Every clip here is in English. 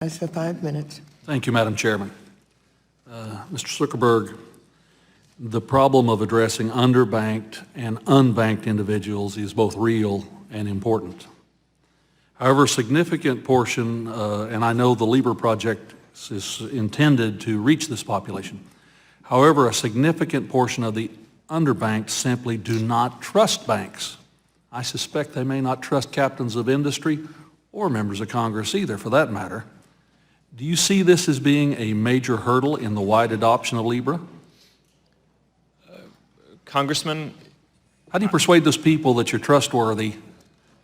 I said 5 minutes. Thank you, Madam Chairman. Mr. Zuckerberg, the problem of addressing underbanked and unbanked individuals is both real and important. However, a significant portion, and I know the Libra project is intended to reach this population. However, a significant portion of the underbanked simply do not trust banks. I suspect they may not trust captains of industry or members of Congress either, for that matter. Do you see this as being a major hurdle in the wide adoption of Libra? Congressman, how do you persuade those people that you're trustworthy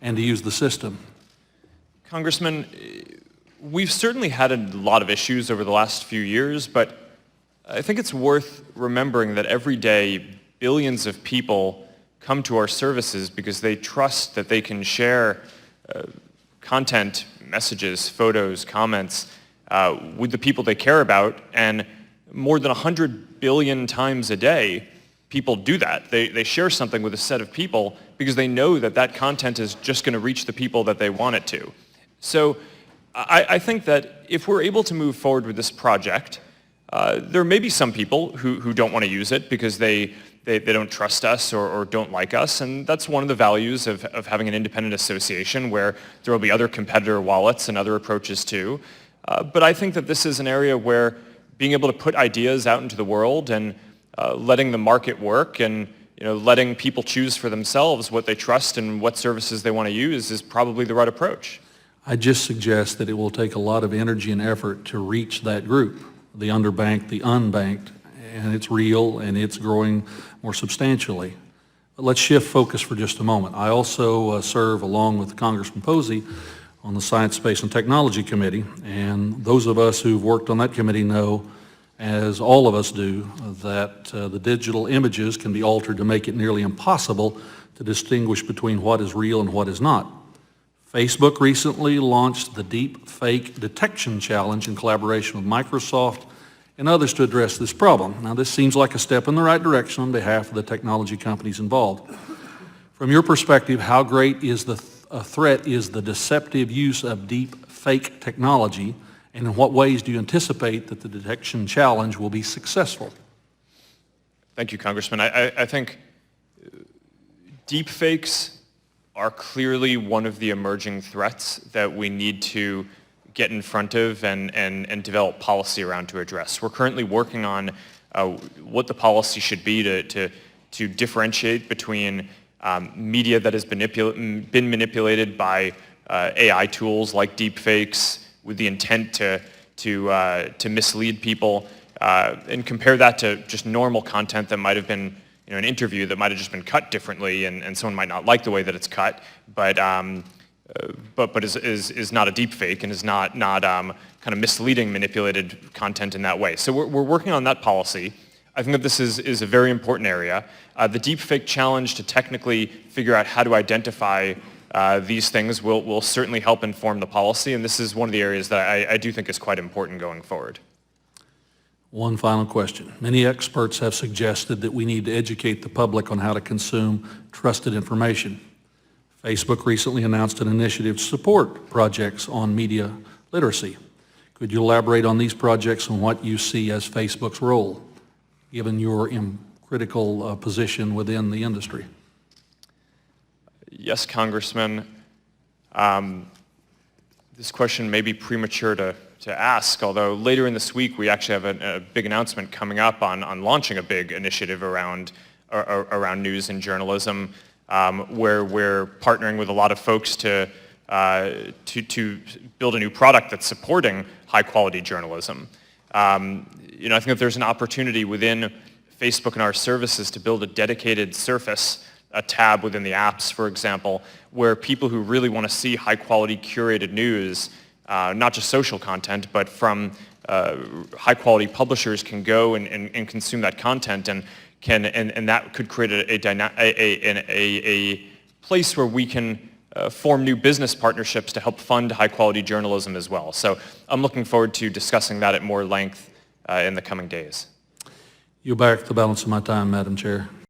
and to use the system? Congressman, we've certainly had a lot of issues over the last few years, but I think it's worth remembering that every day billions of people come to our services because they trust that they can share content, messages, photos, comments with the people they care about, and more than 100 billion times a day people do that. They share something with a set of people because they know that that content is just going to reach the people that they want it to. So I think that if we're able to move forward with this project, there may be some people who don't want to use it because they don't trust us or don't like us, and that's one of the values of having an independent association where there will be other competitor wallets and other approaches too. But I think that this is an area where being able to put ideas out into the world and letting the market work and letting people choose for themselves what they trust and what services they want to use is probably the right approach. I just suggest that it will take a lot of energy and effort to reach that group, the underbanked, the unbanked, and it's real and it's growing more substantially. But let's shift focus for just a moment. I also serve along with Congressman Posey on the Science, Space, and Technology Committee, and those of us who've worked on that committee know, as all of us do, that the digital images can be altered to make it nearly impossible to distinguish between what is real and what is not. Facebook recently launched the Deep Fake Detection Challenge in collaboration with Microsoft and others to address this problem. Now, this seems like a step in the right direction on behalf of the technology companies involved. From your perspective, how great is a threat is the deceptive use of deep fake technology, and in what ways do you anticipate that the detection challenge will be successful? Thank you, Congressman. I think deep fakes are clearly one of the emerging threats that we need to get in front of and develop policy around to address. We're currently working on what the policy should be to differentiate between media that has been manipulated by AI tools like deepfakes with the intent to mislead people, and compare that to just normal content that might have been an interview that might have just been cut differently, and someone might not like the way that it's cut, but is not a deep fake and is not kind of misleading, manipulated content in that way. So we're working on that policy. I think that this is a very important area. The deep fake challenge to technically figure out how to identify these things will certainly help inform the policy, and this is one of the areas that I do think is quite important going forward. One final question. Many experts have suggested that we need to educate the public on how to consume trusted information. Facebook recently announced an initiative to support projects on media literacy. Could you elaborate on these projects and what you see as Facebook's role, given your critical position within the industry? Yes, Congressman. This question may be premature to ask, although later in this week we actually have a big announcement coming up on launching a big initiative around news and journalism, where we're partnering with a lot of folks to build a new product that's supporting high-quality journalism. I think that there's an opportunity within Facebook and our services to build a dedicated surface, a tab within the apps, for example, where people who really want to see high-quality curated news, not just social content, but from high-quality publishers can go and consume that content, and that could create a place where we can form new business partnerships to help fund high-quality journalism as well. So I'm looking forward to discussing that at more length in the coming days. You'll back the balance of my time, Madam Chair.